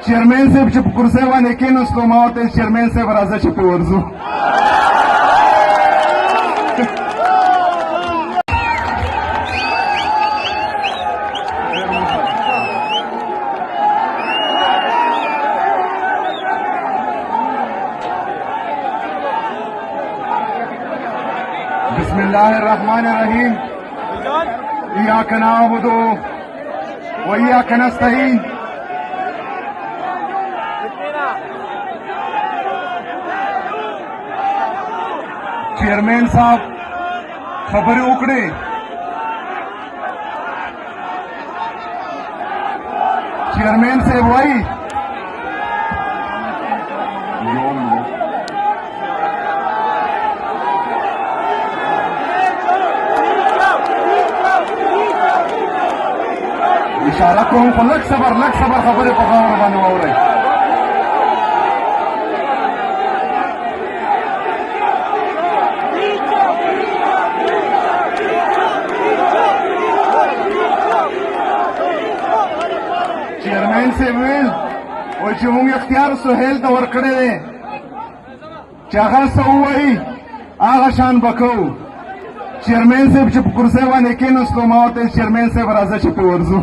چیرمن صاحب چې په کرسۍ باندې کېناستو ما ورته ویل چیرمن صاحب راځه چې پرې ورځو. بسم الله الرحمن الرحيم. إياك نعبد وإياك نستعين. چیرمین صاحب خبرې وکړې. چیرمین صاحب وایي اشاره کوم خو لږ صبر خبرې په خاوره باندې واورئ. چیرمین صاحب ویل وایي چې موږ اختیار سهیل ته ورکړی دی چې هغه څه ووایي هغه شان به کوو. چیرمین صاحب چې په کرسۍ باندې کېناستو ما ورته ویل چیرمن صاحب راځه چې پرې ورځو.